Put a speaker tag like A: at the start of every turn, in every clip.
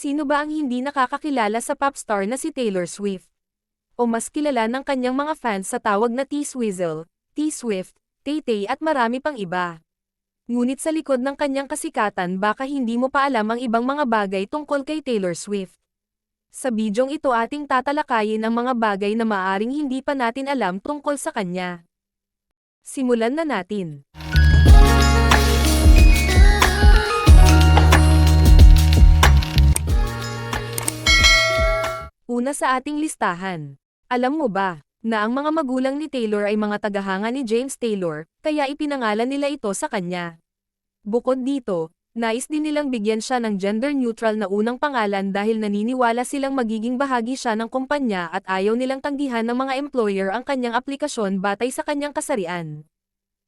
A: Sino ba ang hindi nakakakilala sa pop star na si Taylor Swift? O mas kilala ng kanyang mga fans sa tawag na T-Swizzle, T-Swift, Tay-Tay at marami pang iba. Ngunit sa likod ng kanyang kasikatan baka hindi mo pa alam ang ibang mga bagay tungkol kay Taylor Swift. Sa bidyong ito ating tatalakayin ang mga bagay na maaaring hindi pa natin alam tungkol sa kanya. Simulan na natin. Una sa ating listahan. Alam mo ba, na ang mga magulang ni Taylor ay mga tagahanga ni James Taylor, kaya ipinangalan nila ito sa kanya. Bukod dito, nais din nilang bigyan siya ng gender-neutral na unang pangalan dahil naniniwala silang magiging bahagi siya ng kumpanya at ayaw nilang tanggihan ng mga employer ang kanyang aplikasyon batay sa kanyang kasarian.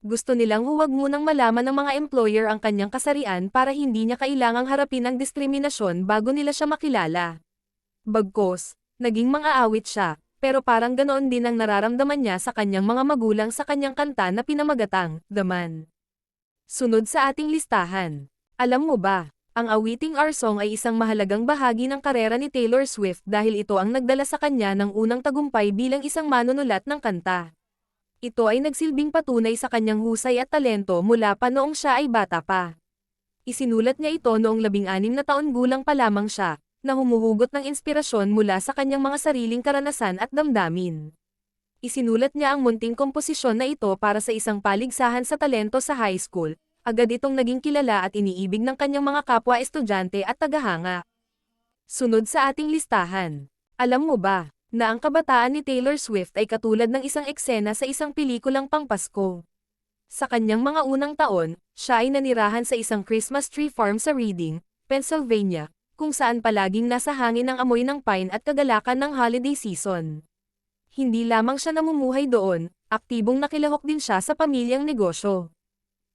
A: Gusto nilang huwag munang malaman ng mga employer ang kanyang kasarian para hindi niya kailangang harapin ang diskriminasyon bago nila siya makilala. Bagkus, naging mang-aawit siya, pero parang ganoon din ang nararamdaman niya sa kanyang mga magulang sa kanyang kanta na pinamagatang, The Man. Sunod sa ating listahan. Alam mo ba, ang awiting Our Song ay isang mahalagang bahagi ng karera ni Taylor Swift dahil ito ang nagdala sa kanya ng unang tagumpay bilang isang manunulat ng kanta. Ito ay nagsilbing patunay sa kanyang husay at talento mula pa noong siya ay bata pa. Isinulat niya ito noong 16 na taon gulang pa lamang siya, na humuhugot ng inspirasyon mula sa kanyang mga sariling karanasan at damdamin. Isinulat niya ang munting komposisyon na ito para sa isang paligsahan sa talento sa high school, agad itong naging kilala at iniibig ng kanyang mga kapwa-estudyante at tagahanga. Sunod sa ating listahan. Alam mo ba, na ang kabataan ni Taylor Swift ay katulad ng isang eksena sa isang pelikulang pangpasko. Sa kanyang mga unang taon, siya ay nanirahan sa isang Christmas tree farm sa Reading, Pennsylvania, kung saan palaging nasa hangin ang amoy ng pine at kagalakan ng holiday season. Hindi lamang siya namumuhay doon, aktibong nakilahok din siya sa pamilyang negosyo.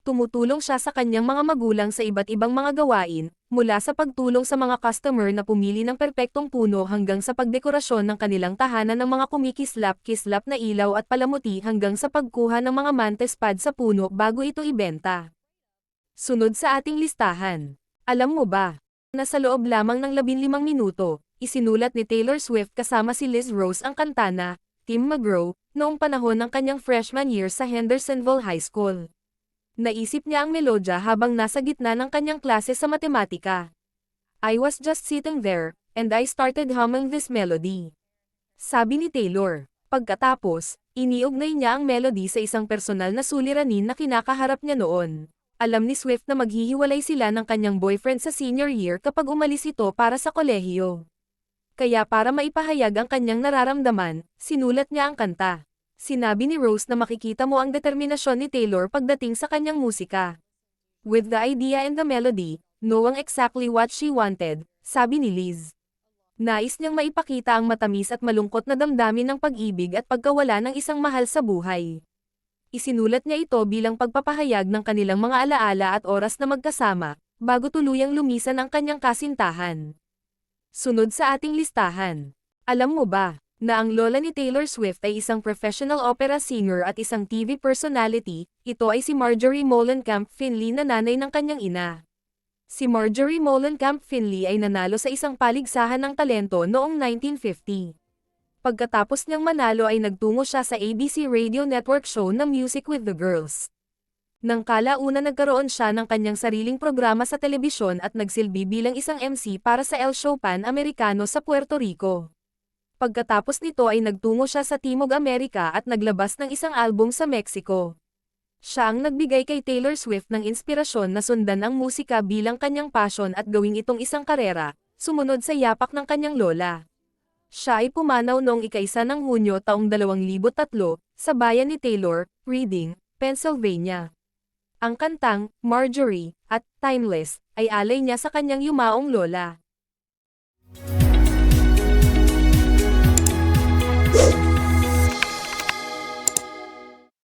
A: Tumutulong siya sa kanyang mga magulang sa iba't ibang mga gawain, mula sa pagtulong sa mga customer na pumili ng perpektong puno hanggang sa pagdekorasyon ng kanilang tahanan ng mga kumikislap-kislap na ilaw at palamuti hanggang sa pagkuha ng mga mantes pad sa puno bago ito ibenta. Sunod sa ating listahan. Alam mo ba, na sa loob lamang ng 15 minuto, isinulat ni Taylor Swift kasama si Liz Rose ang kanta na Tim McGraw noong panahon ng kanyang freshman year sa Hendersonville High School. Naisip niya ang melodya habang nasa gitna ng kanyang klase sa matematika. I was just sitting there, and I started humming this melody. Sabi ni Taylor. Pagkatapos, iniugnay niya ang melody sa isang personal na suliranin na kinakaharap niya noon. Alam ni Swift na maghihiwalay sila ng kanyang boyfriend sa senior year kapag umalis ito para sa kolehiyo. Kaya para maipahayag ang kanyang nararamdaman, sinulat niya ang kanta. Sinabi ni Rose na makikita mo ang determinasyon ni Taylor pagdating sa kanyang musika. With the idea and the melody, knowing exactly what she wanted, sabi ni Liz. Nais niyang maipakita ang matamis at malungkot na damdamin ng pag-ibig at pagkawala ng isang mahal sa buhay. Isinulat niya ito bilang pagpapahayag ng kanilang mga alaala at oras na magkasama, bago tuluyang lumisan ang kanyang kasintahan. Sunod sa ating listahan. Alam mo ba, na ang lola ni Taylor Swift ay isang professional opera singer at isang TV personality, ito ay si Marjorie Molenkamp Finley na nanay ng kanyang ina. Si Marjorie Molenkamp Finley ay nanalo sa isang paligsahan ng talento noong 1950. Pagkatapos niyang manalo ay nagtungo siya sa ABC Radio Network show na Music with the Girls. Nang kalauna nagkaroon siya ng kanyang sariling programa sa telebisyon at nagsilbi bilang isang MC para sa El Show Pan Americano sa Puerto Rico. Pagkatapos nito ay nagtungo siya sa Timog Amerika at naglabas ng isang album sa Mexico. Siya ang nagbigay kay Taylor Swift ng inspirasyon na sundan ang musika bilang kanyang passion at gawing itong isang karera, sumunod sa yapak ng kanyang lola. Siya ay pumanaw noong ika-1 ng Hunyo taong 2003, sa bayan ni Taylor, Reading, Pennsylvania. Ang kantang, Marjorie, at Timeless, ay alay niya sa kanyang yumaong lola.